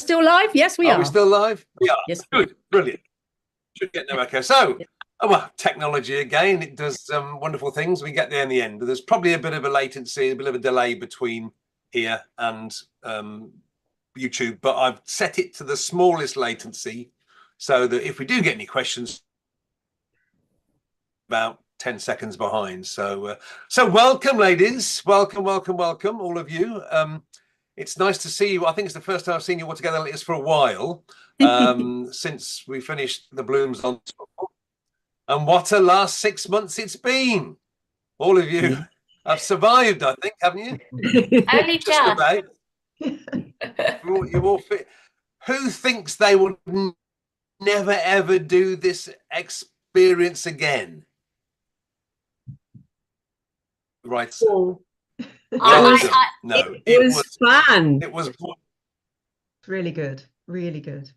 still live? Yes, we Are are. we still live? We are. Yes. Good. Brilliant. Should get no echo. So, well, technology again, it does wonderful things. We get there in the end. There's probably a bit of a latency, a bit of a delay between here and YouTube, but I've set it to the smallest latency so that if we do get any questions, about 10 seconds behind. So welcome, ladies. Welcome, all of you. It's nice to see you. I think it's the first time I've seen you all together like this for a while, since we finished the Bloomz on tour. And what a last 6 months it's been. All of you have survived, I think, haven't you? Only just about. You all fit. Who thinks they will never ever do this experience again? Right. Oh. It was fun. It was really good. Really good.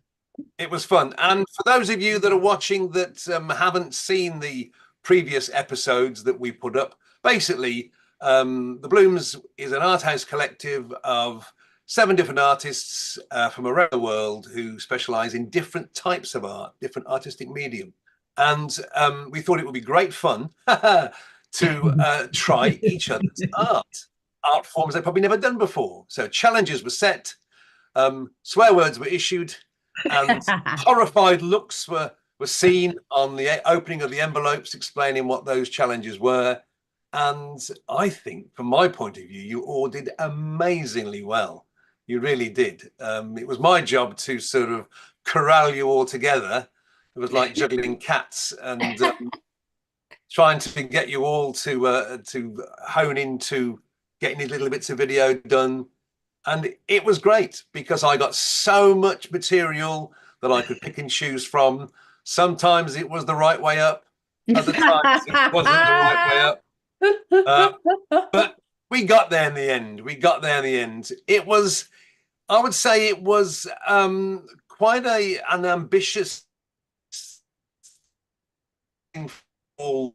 It was fun. And for those of you that are watching that haven't seen the previous episodes that we put up, basically, the Bloomz is an art house collective of 7 different artists from around the world who specialize in different types of art, different artistic medium. And we thought it would be great fun to try each other's art forms they've probably never done before. So challenges were set, swear words were issued, and horrified looks were seen on the opening of the envelopes explaining what those challenges were. And I think, from my point of view, you all did amazingly well. You really did. It was my job to sort of corral you all together. It was like juggling cats and trying to get you all to hone into getting these little bits of video done. And it was great because I got so much material that I could pick and choose from. Sometimes it was the right way up. Other times it wasn't the right way up. But we got there in the end. It was, I would say it was quite an ambitious thing all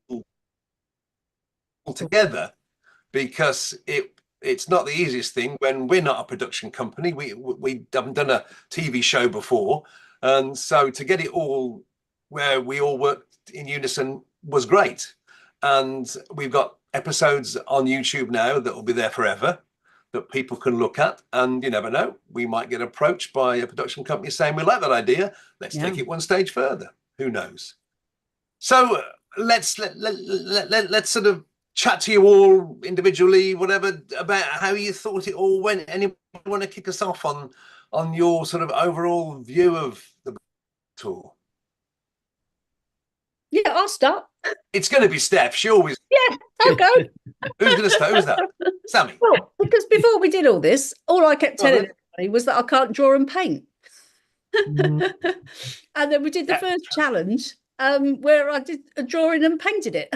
together, because it's not the easiest thing when we're not a production company. We haven't done a TV show before, and so to get it all where we all worked in unison was great. And we've got episodes on YouTube now that will be there forever that people can look at, and you never know, we might get approached by a production company saying we like that idea, let's take it one stage further. Who knows? So let's sort of chat to you all individually, whatever, about how you thought it all went. Anyone want to kick us off on your sort of overall view of the tour? Yeah, I'll start. It's going to be Steph. She always. Yeah, I'll go. Who's going to start? Who's that? Sammy. Well, because before we did all this, all I kept telling everybody was that I can't draw and paint. And then we did the first challenge where I did a drawing and painted it.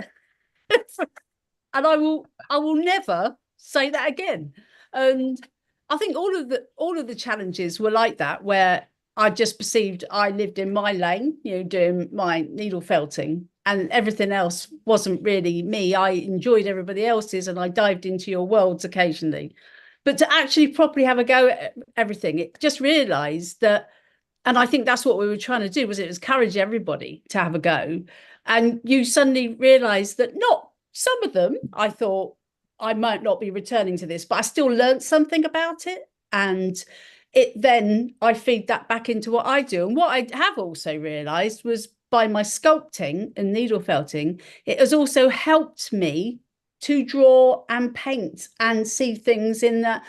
And I will never say that again. And I think all of the challenges were like that, where I just perceived I lived in my lane, doing my needle felting, and everything else wasn't really me. I enjoyed everybody else's, and I dived into your worlds occasionally. But to actually properly have a go at everything, it just realised that, and I think that's what we were trying to do, was it was encourage everybody to have a go. And you suddenly realised that not some of them, I thought I might not be returning to this, but I still learned something about it. And then I feed that back into what I do. And what I have also realised was, by my sculpting and needle felting, it has also helped me to draw and paint and see things in that.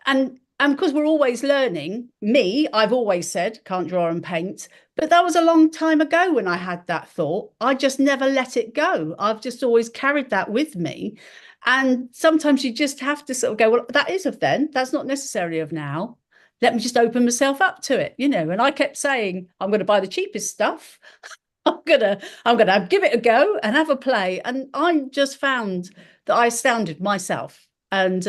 And because we're always learning, I've always said can't draw and paint, but that was a long time ago when I had that thought. I just never let it go. I've just always carried that with me. And sometimes you just have to sort of go, well, that is of then, that's not necessarily of now. Let me just open myself up to it, And I kept saying, I'm going to buy the cheapest stuff. I'm gonna give it a go and have a play. And I just found that I astounded myself. And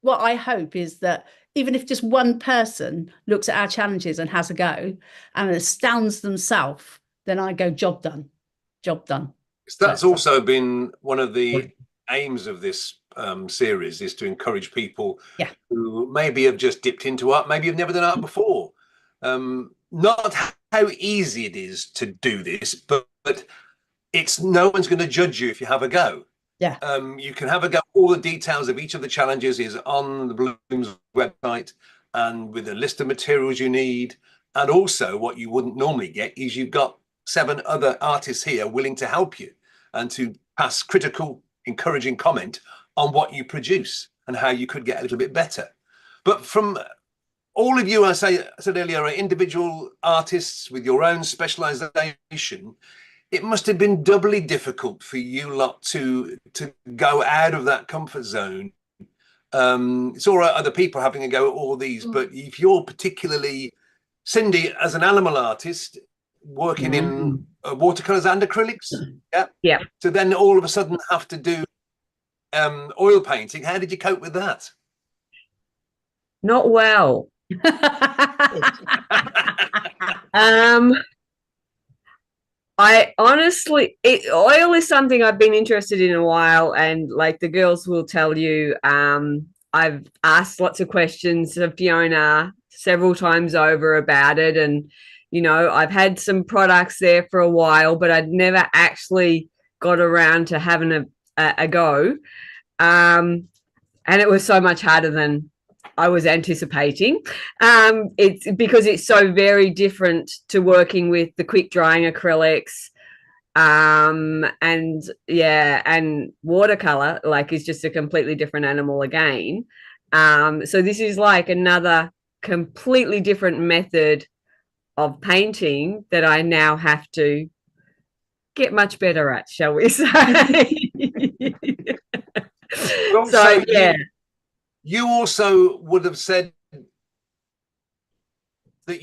what I hope is that even if just one person looks at our challenges and has a go and astounds themselves, then I go, job done. That's also been one of the aims of this series is to encourage people Yeah. who maybe have just dipped into art, maybe have never done art before. Not how easy it is to do this, but it's no one's going to judge you if you have a go. Yeah. You can have a go. All the details of each of the challenges is on the Bloomz website, and with a list of materials you need. And also what you wouldn't normally get is you've got 7 other artists here willing to help you and to pass critical, encouraging comment on what you produce and how you could get a little bit better. But from all of you, I said earlier, are individual artists with your own specialization. It must have been doubly difficult for you lot to go out of that comfort zone. It's all right, other people having a go at all these, but if you're particularly, Cindy, as an animal artist, working in watercolors and acrylics, Yeah. So then all of a sudden have to do oil painting. How did you cope with that? Not well. I honestly, oil is something I've been interested in a while, and like the girls will tell you, I've asked lots of questions of Fiona several times over about it, and you know, I've had some products there for a while, but I'd never actually got around to having a go, and it was so much harder than I was anticipating. It's because it's so very different to working with the quick drying acrylics, and watercolor like is just a completely different animal again. So this is like another completely different method of painting that I now have to get much better at, shall we say. So yeah. You also would have said that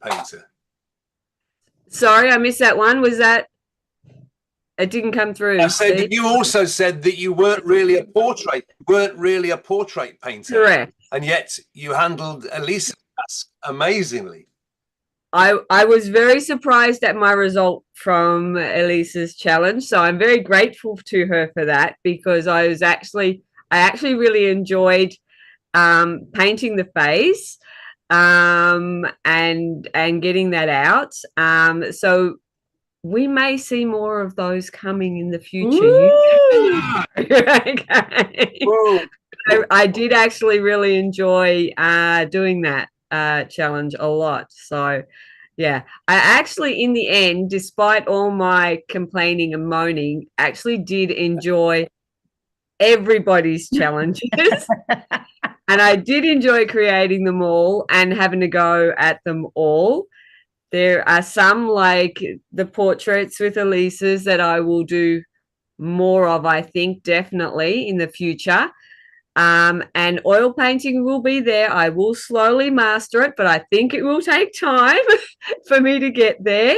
painter. Sorry, I missed that one. Was that it didn't come through? I said that you also said that you weren't really a portrait painter. Correct. And yet you handled Elisa's task amazingly. I was very surprised at my result from Elisa's challenge. So I'm very grateful to her for that, because I actually really enjoyed painting the face and getting that out. So we may see more of those coming in the future. Okay. I did actually really enjoy doing that challenge a lot. So yeah, I actually in the end, despite all my complaining and moaning, actually did enjoy everybody's challenges. And I did enjoy creating them all and having to go at them all. There are some, like the portraits with Elisa's, that I will do more of, I think, definitely in the future. And oil painting will be there. I will slowly master it, but I think it will take time for me to get there.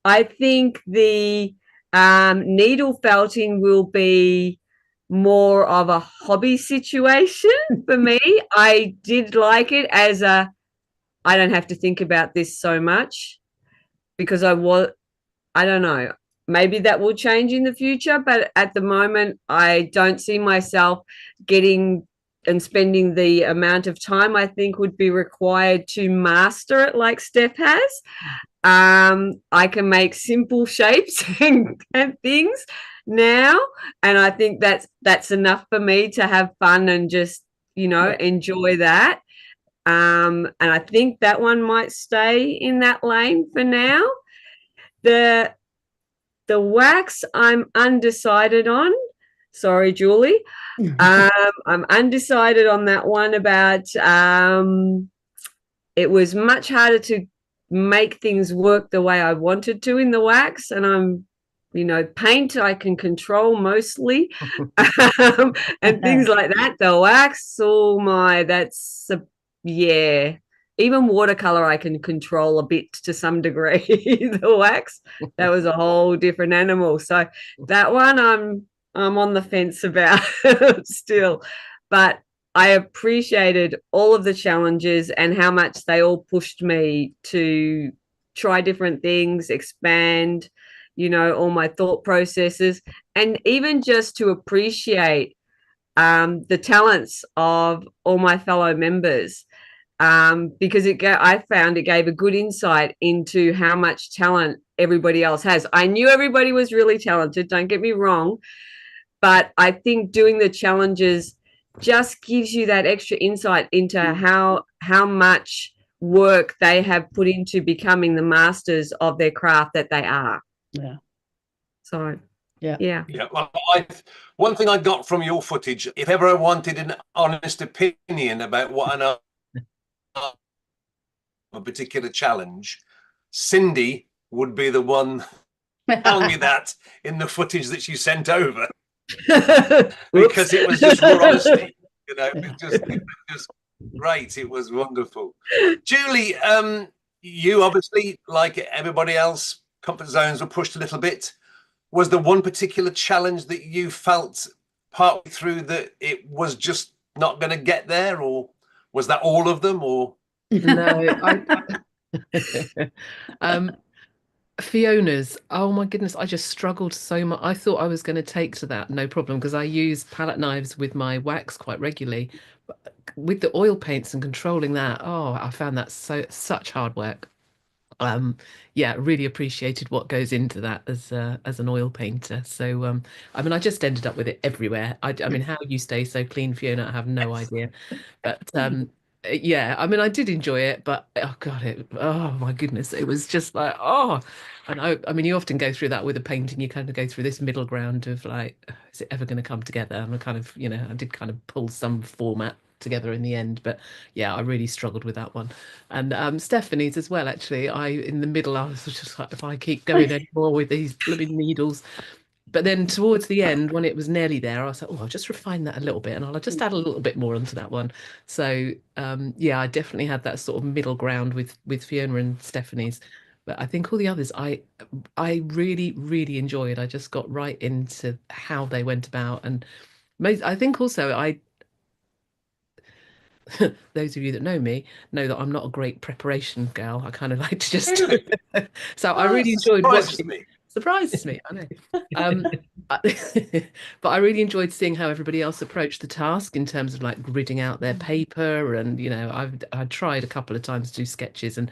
I think the needle felting will be more of a hobby situation for me. I did like it as I don't have to think about this so much, because I don't know, maybe that will change in the future, but at the moment I don't see myself getting and spending the amount of time I think would be required to master it like Steph has. I can make simple shapes and things now, and I think that's enough for me to have fun and just, you know, enjoy that. And I think that one might stay in that lane for now. The wax I'm undecided on. Sorry, Julie. I'm undecided on that one about it was much harder to make things work the way I wanted to in the wax, and paint I can control mostly, and things like that. The wax, even watercolor I can control a bit to some degree. The wax, that was a whole different animal. So that one I'm on the fence about still, but I appreciated all of the challenges and how much they all pushed me to try different things, expand, you know, all my thought processes, and even just to appreciate the talents of all my fellow members, because I found it gave a good insight into how much talent everybody else has. I knew everybody was really talented, don't get me wrong, but I think doing the challenges just gives you that extra insight into how much work they have put into becoming the masters of their craft that they are. Yeah. So yeah. Well, one thing I got from your footage, if ever I wanted an honest opinion about what a particular challenge, Cindy would be the one telling me that in the footage that she sent over, because it was just raw honesty. You know, it was just great. It was wonderful. Julie, you obviously, like everybody else, comfort zones were pushed a little bit. Was there one particular challenge that you felt partway through that it was just not going to get there, or was that all of them? Or no, Fiona's, oh my goodness, I just struggled so much. I thought I was going to take to that, no problem, because I use palette knives with my wax quite regularly. But with the oil paints and controlling that, oh, I found that such hard work. Yeah, really appreciated what goes into that as an oil painter. So I mean, I just ended up with it everywhere. I mean, how you stay so clean, Fiona, I have no idea. But yeah, I mean, I did enjoy it, but oh god, oh my goodness, it was just like, oh, and I mean, you often go through that with a painting. You kind of go through this middle ground of like, is it ever going to come together? And I kind of, you know, I did kind of pull some format together in the end, but yeah, I really struggled with that one. And Stephanie's as well, actually. In the middle, I was just like, if I keep going anymore with these blooming needles. But then towards the end, when it was nearly there, I was like, oh, I'll just refine that a little bit, and I'll just add a little bit more onto that one. So yeah, I definitely had that sort of middle ground with Fiona and Stephanie's. But I think all the others, I really, really enjoyed. I just got right into how they went about, and I think also those of you that know me know that I'm not a great preparation girl. I kind of like to just so I really enjoyed watching. Surprises me, I know. But I really enjoyed seeing how everybody else approached the task in terms of like gridding out their paper, and you know, I tried a couple of times to do sketches, and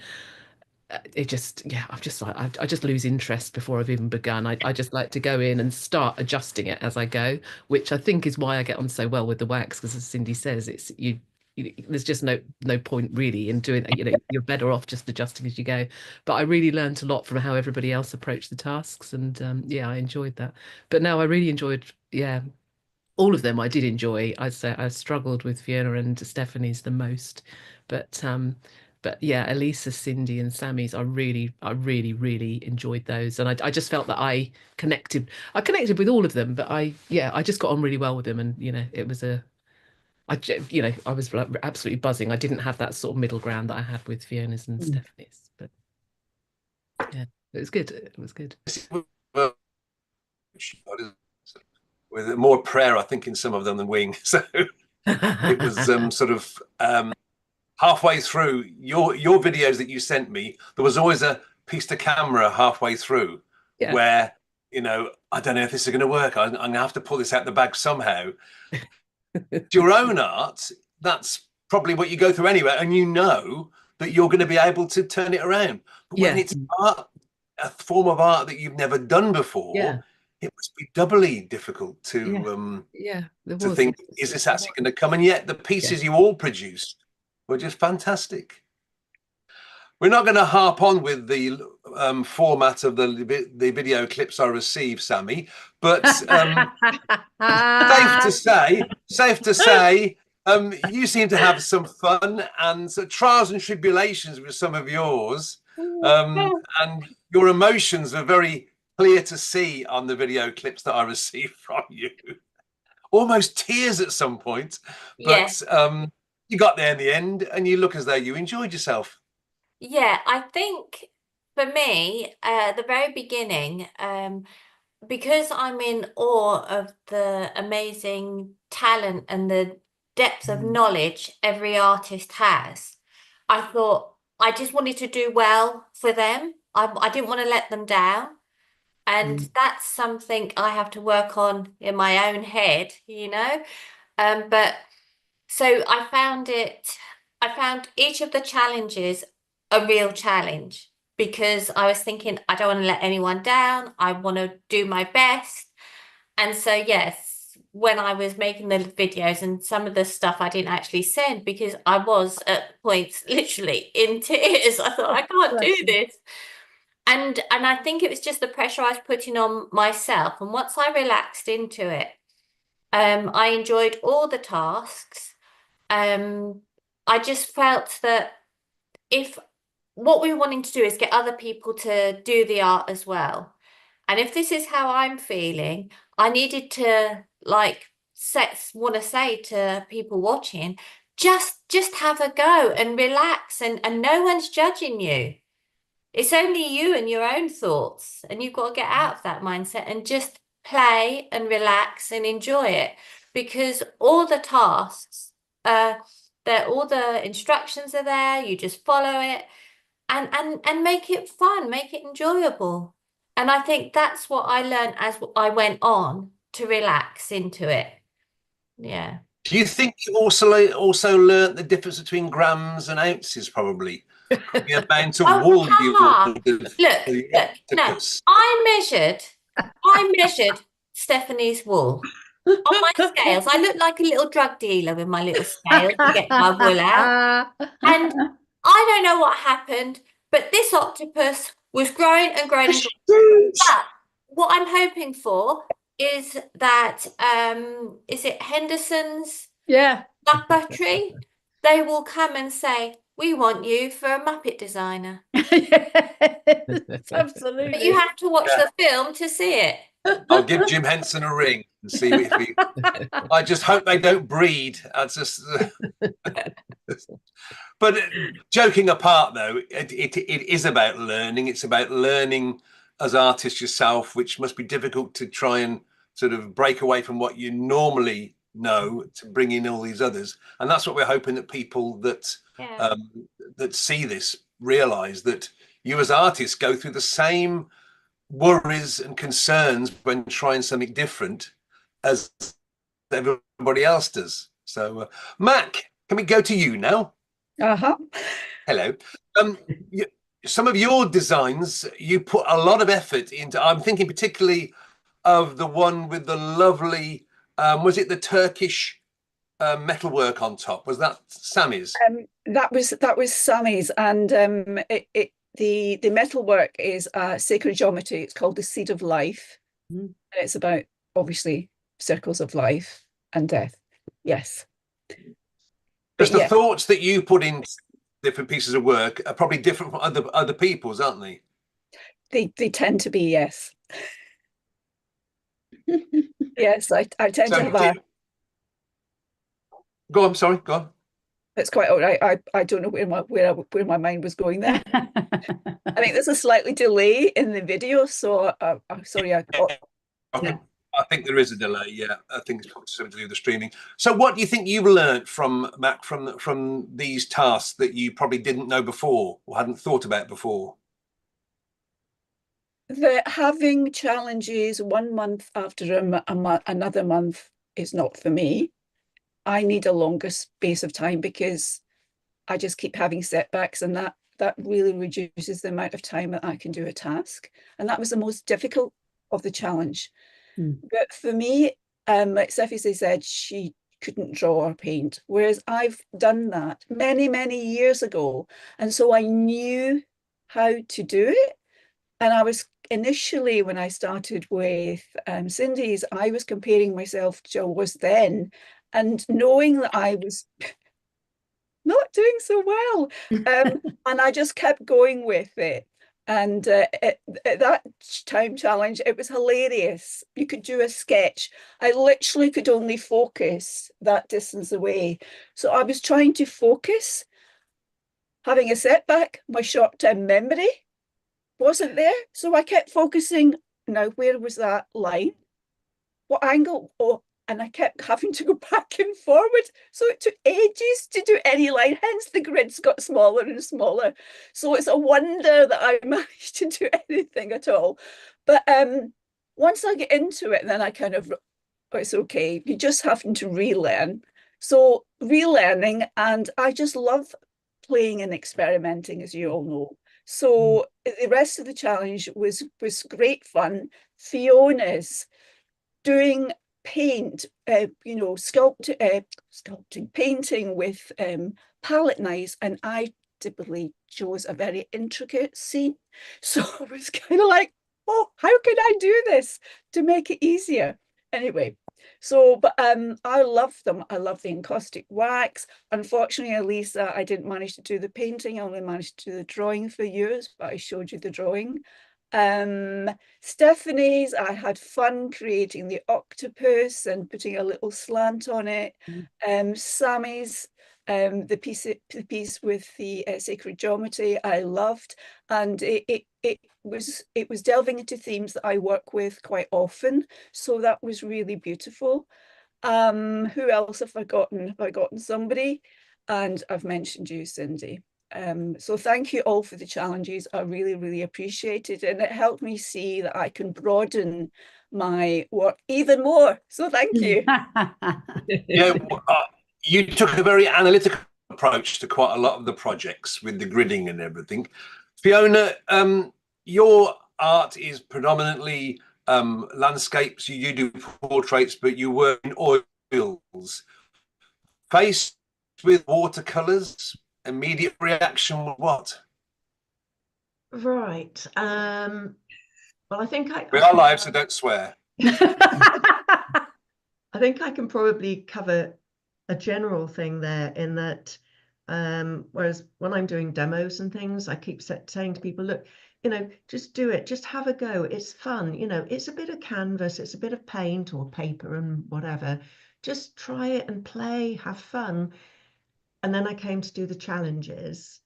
it just, yeah, I'm just like, I just lose interest before I've even begun. I just like to go in and start adjusting it as I go, which I think is why I get on so well with the wax, because as Cindy says, it's there's just no point really in doing that. You know, you're better off just adjusting as you go. But I really learned a lot from how everybody else approached the tasks, and yeah, I enjoyed that. But no, I really enjoyed, yeah, all of them I did enjoy. I'd say I struggled with Fiona and Stephanie's the most, but yeah, Elisa, Cindy, and Sammy's, I really, really enjoyed those, and I just felt that I connected with all of them. But I just got on really well with them, and you know, it was I was like absolutely buzzing. I didn't have that sort of middle ground that I had with Fiona's and Stephanie's, but yeah, it was good. It was good. With more prayer, I think, in some of them than wing. So it was sort of halfway through your videos that you sent me, there was always a piece to camera halfway through where, you know, I don't know if this is going to work. I'm going to have to pull this out the bag somehow. Your own art, that's probably what you go through anyway, and you know that you're going to be able to turn it around. But when it's art, a form of art that you've never done before, it must be doubly difficult to to think, is this actually going to come? And yet the pieces you all produced were just fantastic. We're not going to harp on with the format of the video clips I received, Sammy, but safe to say, you seem to have some fun and trials and tribulations with some of yours, and your emotions are very clear to see on the video clips that I received from you. Almost tears at some point, but you got there in the end, and you look as though you enjoyed yourself. Yeah, I think for me, at the very beginning, because I'm in awe of the amazing talent and the depth of knowledge every artist has, I thought I just wanted to do well for them. I didn't want to let them down. And that's something I have to work on in my own head, But so I found each of the challenges a real challenge because I was thinking, I don't want to let anyone down. I want to do my best. And so, yes, when I was making the videos and some of the stuff I didn't actually send because I was at points literally in tears. I thought, I can't do this. And I think it was just the pressure I was putting on myself. And once I relaxed into it, I enjoyed all the tasks. I just felt that if what we were wanting to do is get other people to do the art as well. And if this is how I'm feeling, I needed to want to say to people watching, just have a go and relax and no one's judging you. It's only you and your own thoughts, and you've got to get out of that mindset and just play and relax and enjoy it because all the tasks, all the instructions are there. You just follow it and make it fun, make it enjoyable. And I think that's what I learned as I went on to relax into it. Yeah. Do you think you also learnt the difference between grams and ounces, probably? The amount of wool you Look, no, I measured Stephanie's wool on my scales. I look like a little drug dealer with my little scale to get my wool out. And I don't know what happened, but this octopus was growing and growing and growing. But what I'm hoping for is that, is it Henderson's? Yeah. Duck Buttery? They will come and say, we want you for a Muppet designer. Yes, absolutely. But you have to watch the film to see it. I'll give Jim Henson a ring and see if he. I just hope they don't breed. I just. But joking apart, though, it is about learning. It's about learning as artists yourself, which must be difficult to try and sort of break away from what you normally know to bring in all these others. And that's what we're hoping that people that that see this realize, that you as artists go through the same worries and concerns when trying something different as everybody else does. So Mac, can we go to you now? Hello. Some of your designs, you put a lot of effort into. I'm thinking particularly of the one with the lovely was it the Turkish metalwork on top? Was that Sammy's? That was Sammy's, and the metalwork is sacred geometry. It's called the Seed of Life, and it's about obviously circles of life and death. Yes. Because the thoughts that you put in different pieces of work are probably different from other people's, aren't they? They tend to be, yes. Yes, I tend to have a. Go on, sorry, go on. It's quite all right. I don't know where my mind was going there. I think there's a slightly delay in the video, so I'm sorry. I think there is a delay. Yeah, I think it's got something to do with the streaming. So, what do you think you've learned from Mac from these tasks that you probably didn't know before or hadn't thought about before? That having challenges 1 month after another month is not for me. I need a longer space of time because I just keep having setbacks, and that really reduces the amount of time that I can do a task. And that was the most difficult of the challenge. But for me, like Steffi said, she couldn't draw or paint, whereas I've done that many, many years ago. And so I knew how to do it. And I was initially, when I started with Cindy's, I was comparing myself to I was then, and knowing that I was not doing so well. And I just kept going with it. And at that time challenge, it was hilarious. You could do a sketch. I literally could only focus that distance away. So I was trying to focus, having a setback. My short-term memory wasn't there. So I kept focusing. Now, where was that line? What angle? Oh, and I kept having to go back and forward. So it took ages to do any line, hence the grids got smaller and smaller. So it's a wonder that I managed to do anything at all. But once I get into it, then I kind of, oh, it's okay. You just having to relearn. So relearning, and I just love playing and experimenting, as you all know. So the rest of the challenge was great fun. Fiona's doing paint, sculpting, painting with palette knives, and I typically chose a very intricate scene. So I was kind of like, oh, how can I do this to make it easier? Anyway, so but I love them. I love the encaustic wax. Unfortunately, Elisa, I didn't manage to do the painting. I only managed to do the drawing for yours, but I showed you the drawing. Stephanie's, I had fun creating the octopus and putting a little slant on it. Sammy's, the piece with the sacred geometry, I loved, and it was delving into themes that I work with quite often, so that was really beautiful. Who else have I forgotten? Have I forgotten somebody? And I've mentioned you, Cindy. So thank you all for the challenges. I really, really appreciate it. And it helped me see that I can broaden my work even more. So thank you. Yeah, you took a very analytical approach to quite a lot of the projects with the gridding and everything. Fiona, your art is predominantly landscapes. You do portraits, but you work in oils. Faced with watercolors, immediate reaction was what? Right. Well, I think We are live, so don't swear. I think I can probably cover a general thing there, in that whereas when I'm doing demos and things, I keep saying to people, look, just do it, just have a go, it's fun, it's a bit of canvas, it's a bit of paint or paper and whatever, just try it and play, have fun. And then I came to do the challenges,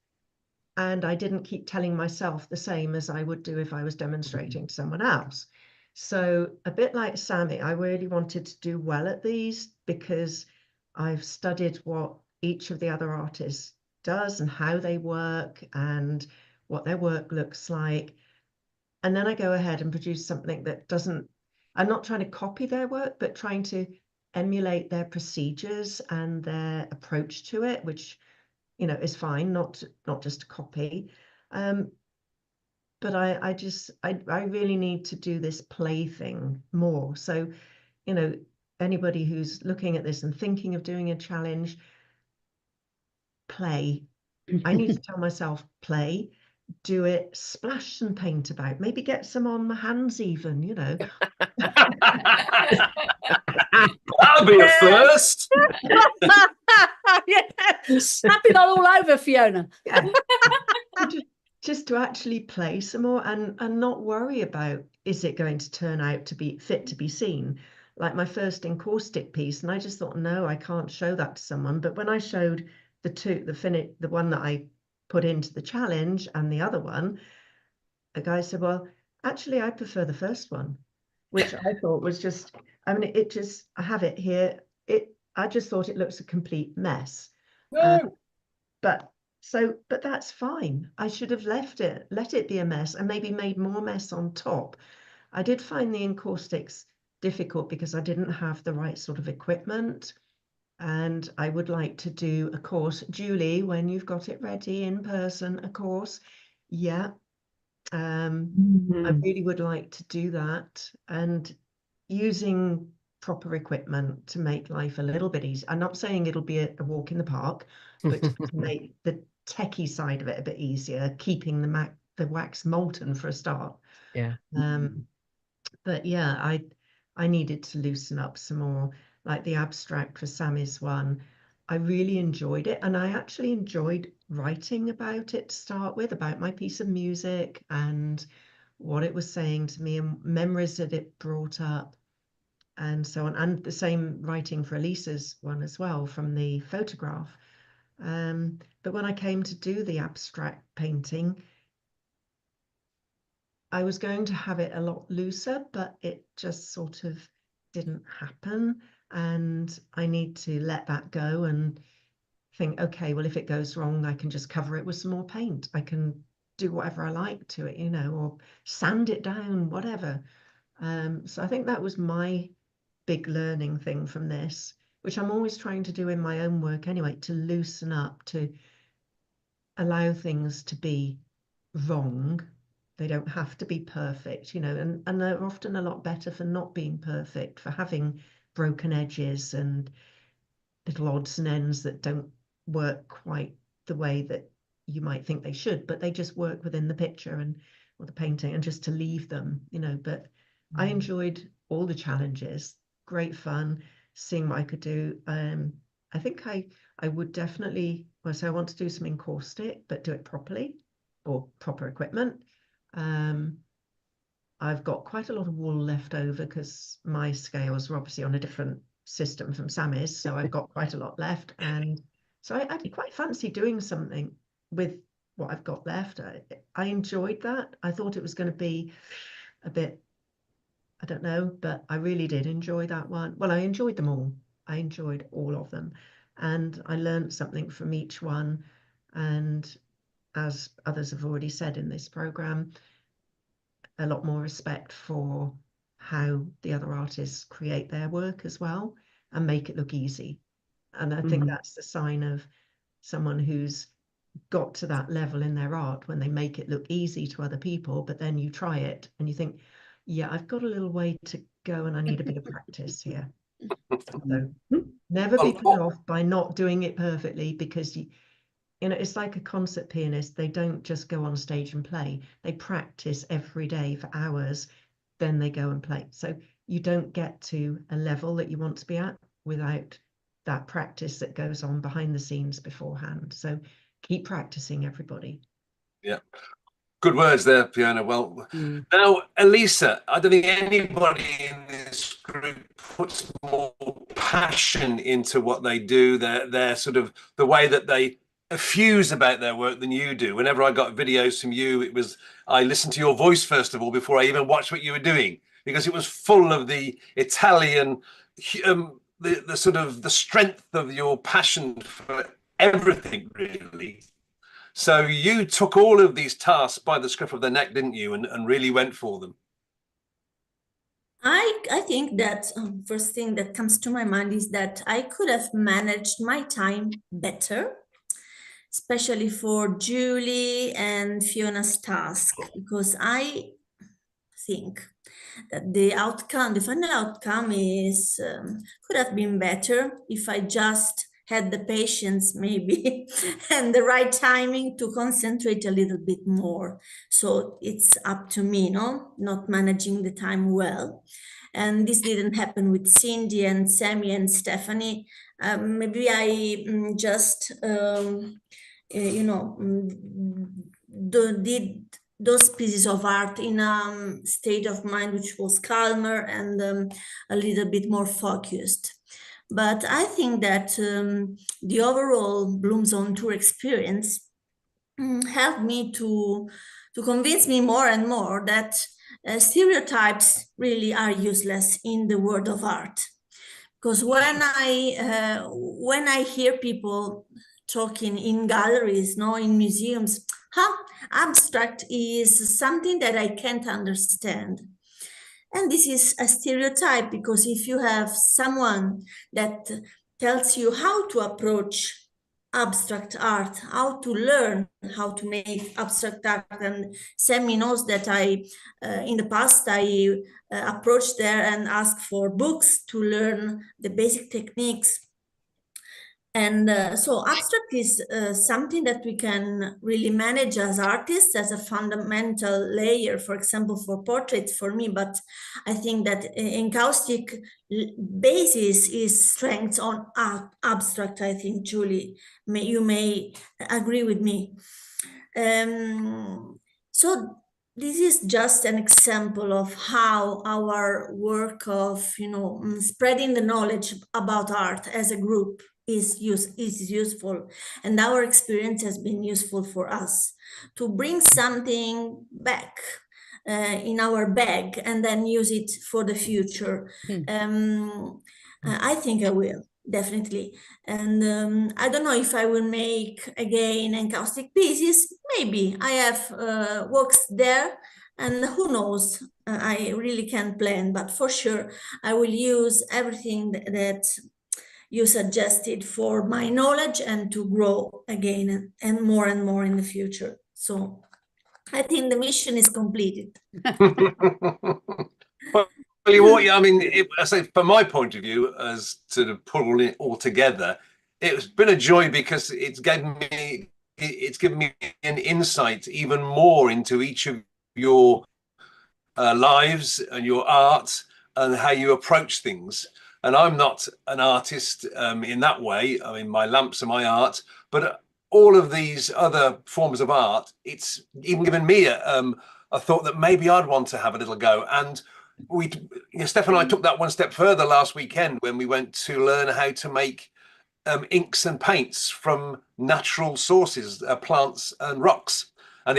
and I didn't keep telling myself the same as I would do if I was demonstrating to someone else. So a bit like Sammy, I really wanted to do well at these, because I've studied what each of the other artists does and how they work and what their work looks like. And then I go ahead and produce something that doesn't, I'm not trying to copy their work, but trying to emulate their procedures and their approach to it, which, is fine, not just a copy. But I really need to do this play thing more. So, anybody who's looking at this and thinking of doing a challenge, play. I need to tell myself, play, do it, splash some paint about, maybe get some on my hands even, That'll be a first. Yeah, snapping all over, Fiona. Yeah. just to actually play some more and not worry about, is it going to turn out to be fit to be seen? Like my first encaustic piece, and I just thought, no, I can't show that to someone. But when I showed the one that I put into the challenge and the other one, a guy said, well, actually, I prefer the first one, which I thought was just, I have it here. I just thought it looks a complete mess. No. But that's fine. I should have let it be a mess and maybe made more mess on top. I did find the encaustics difficult because I didn't have the right sort of equipment. And I would like to do a course, Julie, when you've got it ready in person, a course. Yeah. I really would like to do that, and using proper equipment to make life a little bit easier. I'm not saying it'll be a walk in the park, but to make the techie side of it a bit easier, keeping the wax molten for a start. Yeah. But yeah, I needed to loosen up some more, like the abstract for Sammy's one. I really enjoyed it, and I actually enjoyed writing about it to start with, about my piece of music and what it was saying to me and memories that it brought up and so on. And the same writing for Elisa's one as well, from the photograph. But when I came to do the abstract painting, I was going to have it a lot looser, but it just sort of didn't happen. and I need to let that go and think, okay, well, if it goes wrong, I can just cover it with some more paint. I can do whatever I like to it, or sand it down, whatever. So I think that was my big learning thing from this, which I'm always trying to do in my own work anyway, to loosen up, to allow things to be wrong. They don't have to be perfect, and they're often a lot better for not being perfect, for having broken edges and little odds and ends that don't work quite the way that you might think they should, but they just work within the picture or the painting, and just to leave them, but I enjoyed all the challenges. Great fun seeing what I could do. I think I would definitely, so I want to do some encaustic, but do it properly, or proper equipment. I've got quite a lot of wool left over because my scales were obviously on a different system from Sammy's, so I've got quite a lot left, and so I quite fancy doing something with what I've got left. I enjoyed that. I thought it was going to be a bit, I don't know, but I really did enjoy that one. Well, I enjoyed them all. I enjoyed all of them, and I learned something from each one. And as others have already said in this program, a lot more respect for how the other artists create their work as well and make it look easy. And I think that's the sign of someone who's got to that level in their art, when they make it look easy to other people, but then you try it and you think, yeah, I've got a little way to go and I need a bit of practice here. So never be put off by not doing it perfectly, because it's like a concert pianist. They don't just go on stage and play. They practice every day for hours, then they go and play. So you don't get to a level that you want to be at without that practice that goes on behind the scenes beforehand. So keep practicing, everybody. Yeah. Good words there, Fiona. Well, now, Elisa, I don't think anybody in this group puts more passion into what they do, their sort of the way that they effuse about their work than you do. Whenever I got videos from you, I listened to your voice first of all before I even watched what you were doing, because it was full of the Italian, the sort of the strength of your passion for everything, really. So you took all of these tasks by the scruff of the neck, didn't you, and really went for them? I think that first thing that comes to my mind is that I could have managed my time better, especially for Julie and Fiona's task, because I think that the final outcome could have been better if I just had the patience, maybe, and the right timing to concentrate a little bit more. So it's up to me, not managing the time well. And this didn't happen with Cindy and Sammy and Stephanie. Maybe I just, did those pieces of art in a state of mind which was calmer and a little bit more focused. But I think that the overall Bloomz on Tour experience helped me to convince me more and more that stereotypes really are useless in the world of art. Because when I hear people talking in galleries, in museums, abstract is something that I can't understand. And this is a stereotype, because if you have someone that tells you how to approach abstract art, how to learn how to make abstract art, and Sammy knows that in the past, I approached there and asked for books to learn the basic techniques. And so abstract is something that we can really manage as artists as a fundamental layer, for example, for portraits for me. But I think that encaustic basis is strength on abstract. I think, Julie, you may agree with me. So this is just an example of how our work of, spreading the knowledge about art as a group is useful, and our experience has been useful for us to bring something back in our bag and then use it for the future. I think I will, definitely. And I don't know if I will make again encaustic pieces. Maybe I have works there, and who knows? I really can't plan, but for sure I will use everything that you suggested for my knowledge and to grow again and more in the future. So I think the mission is completed. Well, I mean, I say from my point of view, as to pull it all together, it's been a joy because it's given me an insight even more into each of your lives and your art and how you approach things. And I'm not an artist in that way. I mean, my lamps are my art, but all of these other forms of art, it's even given me a thought that maybe I'd want to have a little go. And Steph and I took that one step further last weekend when we went to learn how to make inks and paints from natural sources, plants and rocks. And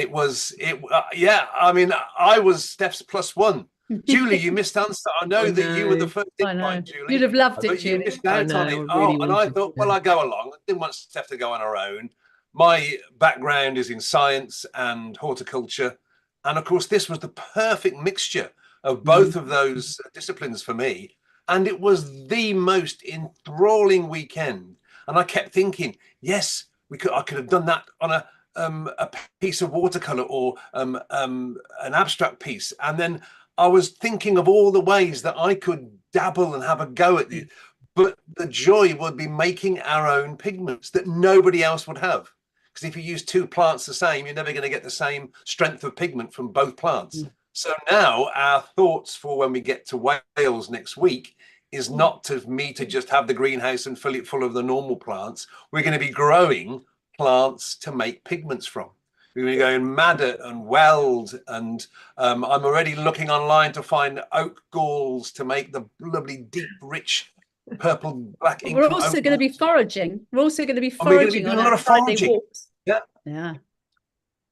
yeah, I mean, I was Steph's +1. Julie, you missed answer. I know that you were the first invite, Julie. You'd have loved it, but Julie. You missed out on it. Really and I thought, well, I go along. I didn't want Steph to go on her own. My background is in science and horticulture. And of course, this was the perfect mixture of both of those disciplines for me. And it was the most enthralling weekend. And I kept thinking, yes, I could have done that on a piece of watercolor or an abstract piece. And then I was thinking of all the ways that I could dabble and have a go at it. But the joy would be making our own pigments that nobody else would have. Because if you use two plants the same, you're never going to get the same strength of pigment from both plants. So now our thoughts for when we get to Wales next week is not to just have the greenhouse and fill it full of the normal plants. We're going to be growing plants to make pigments from. We're going to go and madder and weld, and I'm already looking online to find oak galls to make the lovely deep rich purple black ink. We're also going to be foraging. We're also going to be foraging on our Friday walks. Yeah.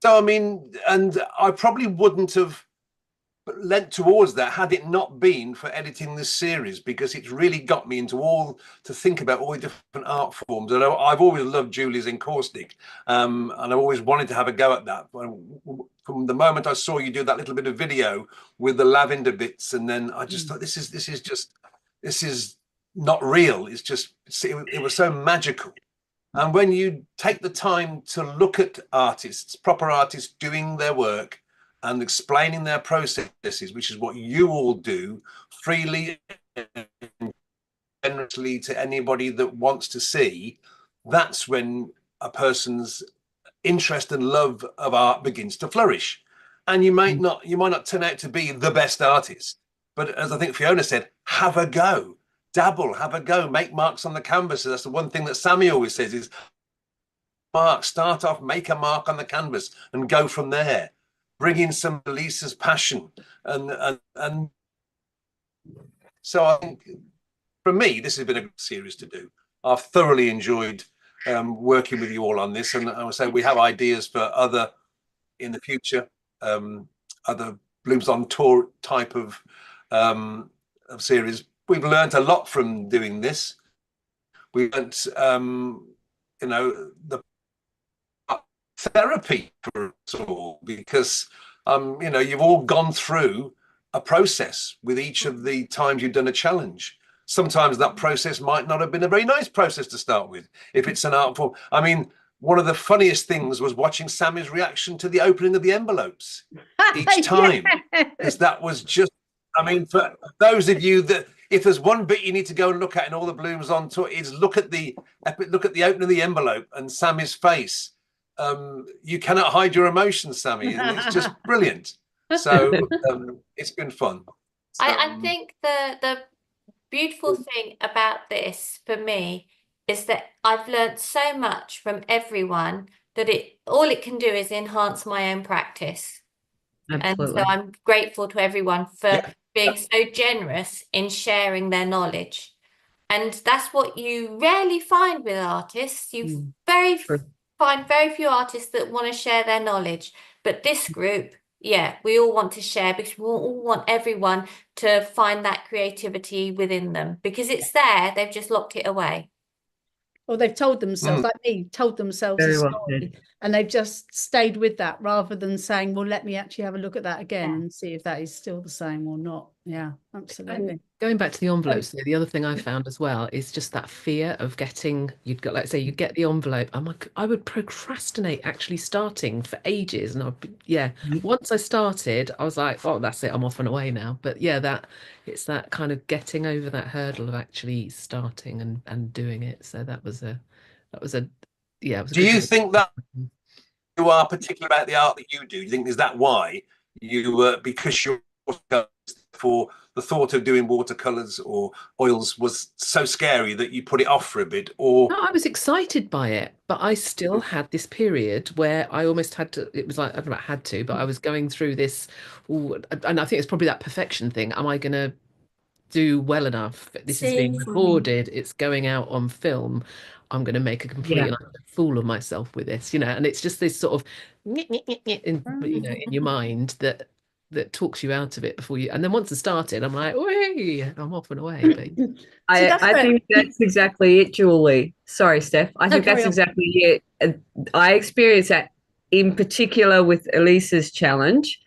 So I mean, and I probably wouldn't have lent towards that had it not been for editing this series, because it's really got me to think about all the different art forms. And I've always loved Julie's encaustic, and I've always wanted to have a go at that. From the moment I saw you do that little bit of video with the lavender bits, and then I just thought, this is not real. It was so magical. And when you take the time to look at proper artists doing their work and explaining their processes, which is what you all do freely and generously to anybody that wants to see, that's when a person's interest and love of art begins to flourish. And you might not turn out to be the best artist, but as I think Fiona said, have a go, dabble, have a go, make marks on the canvas. So that's the one thing that Sammy always says is, start off, make a mark on the canvas and go from there. Bring in some of Lisa's passion, and so I think for me this has been a good series to do. I've thoroughly enjoyed working with you all on this, and I would say we have ideas for other in the future, other Bloomz on Tour type of series. We've learned a lot from doing this. We learned, the therapy for us all, because you've all gone through a process with each of the times you've done a challenge. Sometimes that process might not have been a very nice process to start with, if it's an art form. I mean, one of the funniest things was watching Sammy's reaction to the opening of the envelopes each time, because that was just, I mean, for those of you that, if there's one bit you need to go and look at in all the Bloomz on Tour, is look at the opening of the envelope and Sammy's face. You cannot hide your emotions, Sammy, and it's just brilliant. So it's been fun. So, I think the beautiful thing about this for me is that I've learned so much from everyone that all it can do is enhance my own practice. Absolutely. And so I'm grateful to everyone for being so generous in sharing their knowledge. And that's what you rarely find with artists. You find very few artists that want to share their knowledge. But this group Yeah, we all want to share because we all want everyone to find that creativity within them because it's there. They've just locked it away. Or they've told themselves, like me, told themselves a Very well story, and they've just stayed with that rather than saying, well, let me actually have a look at that again and see if that is still the same or not. Yeah, absolutely. And going back to the envelopes, the other thing I found as well is just that fear of getting, you'd got, like, say, you get the envelope. I'm like, I would procrastinate actually starting for ages. And once I started, I was like, oh, that's it, I'm off and away now. But yeah, it's that kind of getting over that hurdle of actually starting and doing it. So it was a Do you think that you are particular about the art that you do? Do you think is that why you because you're for the thought of doing watercolors or oils was so scary that you put it off for a bit? Or no, I was excited by it, but I still had this period where I almost had to, it was like, I don't know about had to, but I was going through this, and I think it's probably that perfection thing. Am I going to do well enough? This is being Same for me. recorded, it's going out on film. I'm going to make a complete and utter fool of myself with this, and it's just this sort of in your mind that talks you out of it before you, and then once I started, I'm like, "Oi, I'm off and away." But I think that's exactly it, Julie. Sorry, Steph. I think that's exactly it. I experienced that in particular with Elisa's challenge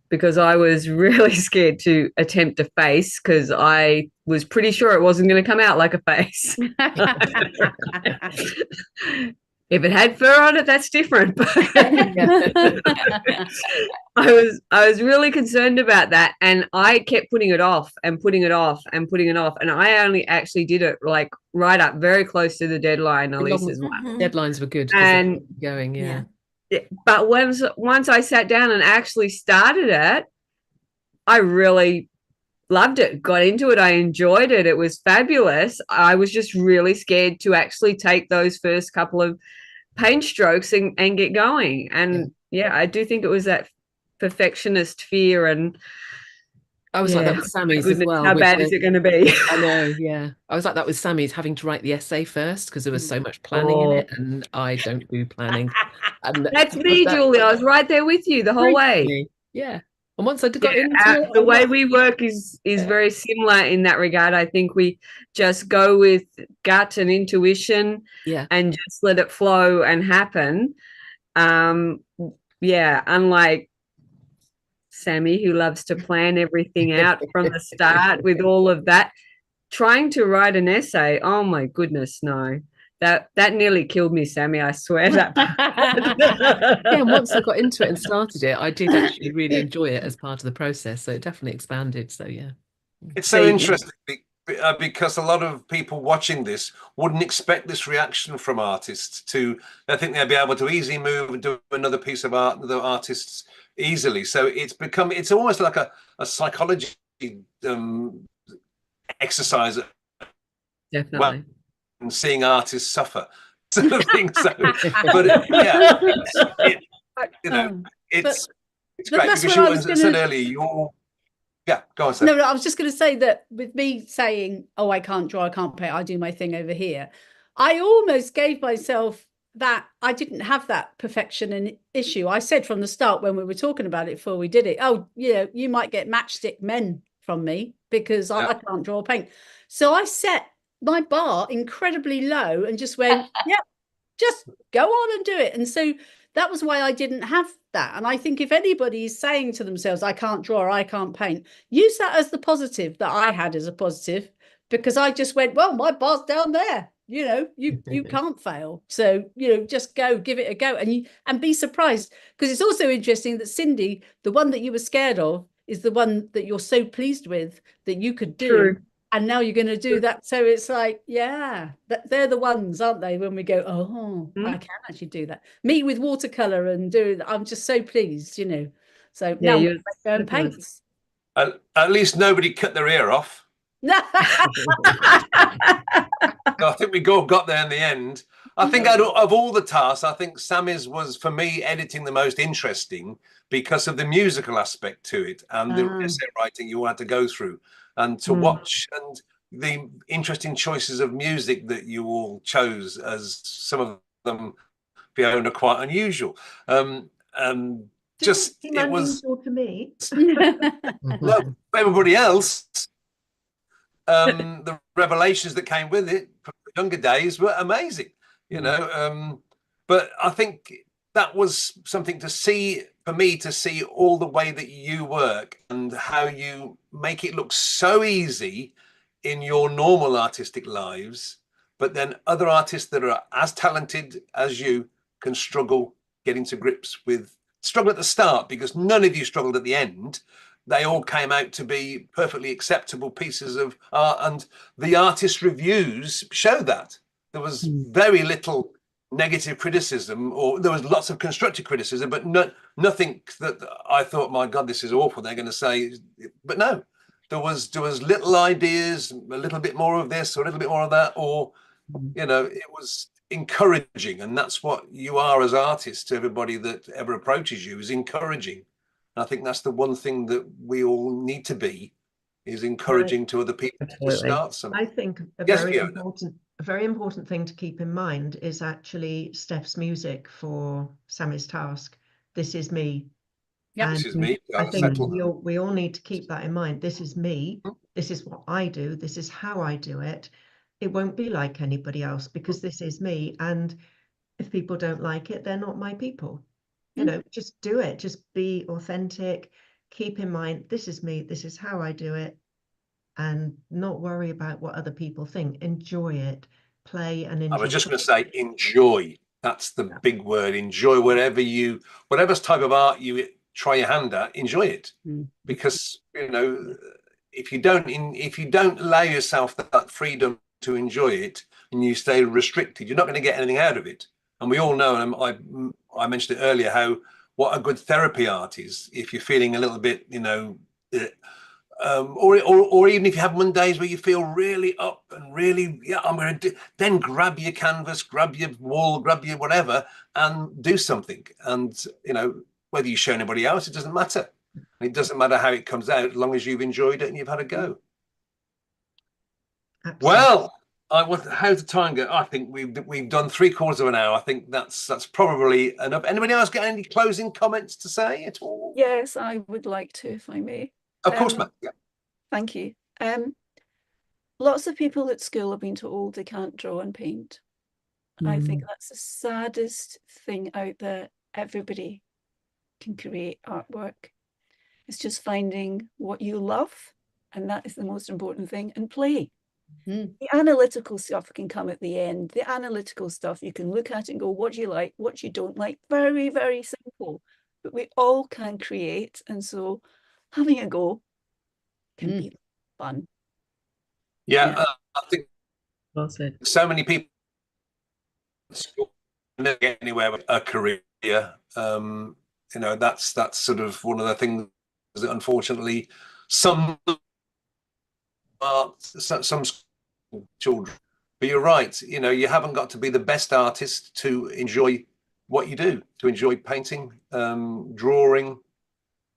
because I was really scared to attempt a face because I was pretty sure it wasn't going to come out like a face. If it had fur on it, that's different. I was really concerned about that, and I kept putting it off and putting it off and putting it off, and I only actually did it like right up very close to the deadline. Elisa's one. Deadlines were good And going, yeah. But once I sat down and actually started it, I really loved it, got into it. I enjoyed it. It was fabulous. I was just really scared to actually take those first couple of paint strokes and get going. And I do think it was that perfectionist fear. And I was like that with Sammy's as well. How bad is it going to be? I know, yeah. I was like that with Sammy's, having to write the essay first because there was so much planning in it, and I don't do planning. And that's me, Julie. I was right there with you the whole way. Yeah. And once I got into it, the way we work is very similar in that regard. I think we just go with gut and intuition, and just let it flow and happen. Unlike Sammy, who loves to plan everything out from the start with all of that. Trying to write an essay, oh my goodness, no. That nearly killed me, Sammy, I swear. And once I got into it and started it, I did actually really enjoy it as part of the process. So it definitely expanded. So yeah. It's so interesting because a lot of people watching this wouldn't expect this reaction from artists I think they'll be able to easily move and do another piece of art, the artists easily. So it's almost like a psychology exercise. Definitely. And seeing artists suffer sort of thing. So, but it's great because you said earlier, go on, Steph. No, I was just going to say that with me saying, oh, I can't draw, I can't paint, I do my thing over here. I almost gave myself that I didn't have that perfection and issue. I said from the start when we were talking about it before we did it, oh, you might get matchstick men from me because I can't draw or paint. So I set my bar incredibly low and just went, just go on and do it. And so that was why I didn't have that. And I think if anybody is saying to themselves, I can't draw, or I can't paint, use that as the positive that I had as a positive, because I just went, well, my bar's down there. You can't fail. So, just go, give it a go and be surprised. Because it's also interesting that Cindy, the one that you were scared of, is the one that you're so pleased with that you could do. True. And now you're going to do that. So it's like, they're the ones, aren't they? When we go, I can actually do that. Me with watercolor and do that. I'm just so pleased, So now I'm going paints. At least nobody cut their ear off. I think we all got there in the end. I think of all the tasks, I think Sammy's was, for me, editing the most interesting because of the musical aspect to it and the essay writing you had to go through. And to watch and the interesting choices of music that you all chose, as some of them, Fiona, quite unusual. To just, seem it was, unusual to me. look, for everybody else, the revelations that came with it from the younger days were amazing, you know. But I think that was something to see, for me, to see all the way that you work and how you make it look so easy in your normal artistic lives, but then other artists that are as talented as you can struggle getting to grips with, struggle at the start, because none of you struggled at the end. They all came out to be perfectly acceptable pieces of art, and the artist reviews show that. There was very little negative criticism, or there was lots of constructive criticism, but nothing that I thought, my God, this is awful, they're going to say. But no, there was little ideas, a little bit more of this or a little bit more of that, or, you know, it was encouraging. And that's what you are as artists to everybody that ever approaches you, is encouraging. And I think that's the one thing that we all need to be, is encouraging to other people to start something. I think a Yes, very important thing to keep in mind is actually Steph's music for Sammy's Task. This is me. Yep. This is me. I think we all need to keep that in mind. This is me. This is what I do. This is how I do it. It won't be like anybody else, because this is me. And if people don't like it, they're not my people. You know, just do it. Just be authentic. Keep in mind, this is me. This is how I do it. And not worry about what other people think. Enjoy it. Play and enjoy. I was just going to say, enjoy. That's the big word. Enjoy whatever type of art you try your hand at, enjoy it. Because, you know, if you don't allow yourself that freedom to enjoy it, and you stay restricted, you're not going to get anything out of it. And we all know, and I mentioned it earlier, what a good therapy art is. If you're feeling a little bit, you know, or even if you have Mondays where you feel really up and really, I'm going to do, then grab your canvas, grab your wall, grab your whatever, and do something. And, you know, whether you show anybody else, it doesn't matter. It doesn't matter how it comes out, as long as you've enjoyed it and you've had a go. Absolutely. Well, how's the time go? I think we've done 3/4 of an hour. I think that's probably enough. Anybody else got any closing comments to say at all? Yes, I would like to, if I may. Of course, Matt. Yeah. Thank you. Lots of people at school have been told they can't draw and paint. I think that's the saddest thing out there. Everybody can create artwork. It's just finding what you love, and that is the most important thing, and play. The analytical stuff can come at the end. The analytical stuff, you can look at it and go, what do you like, what you don't like? Very, very simple. But we all can create, and so having a go can be fun. Yeah. I think Well said. so many people never get anywhere with a career. You know, that's sort of one of the things that unfortunately some children. But you're right. You know, you haven't got to be the best artist to enjoy what you do, to enjoy painting, drawing,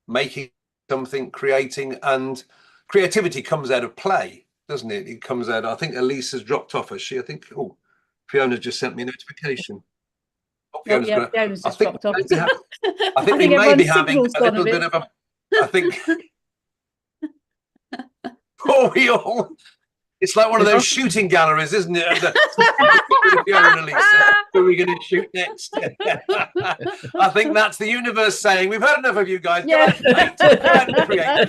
making something, creating. And creativity comes out of play, doesn't it? It comes out. I think Elisa's dropped off, has she? I think. Oh, Fiona's just sent me a notification. Fiona's just dropped off. I think we may be having a little bit of a. I think. Oh, we all. It's like one of those shooting galleries, isn't it? Fiona and Elisa, who are we going to shoot next? I think that's the universe saying, we've had enough of you guys. Go ahead and create.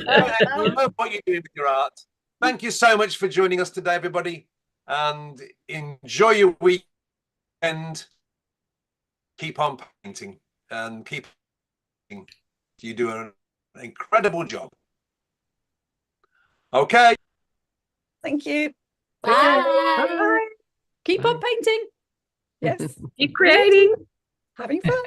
We love what you're doing with your art. Thank you so much for joining us today, everybody. And enjoy your weekend. Keep on painting and keep painting. You do an incredible job. Okay. Thank you. Bye. Bye. Keep on painting. Yes. Keep creating. Having fun.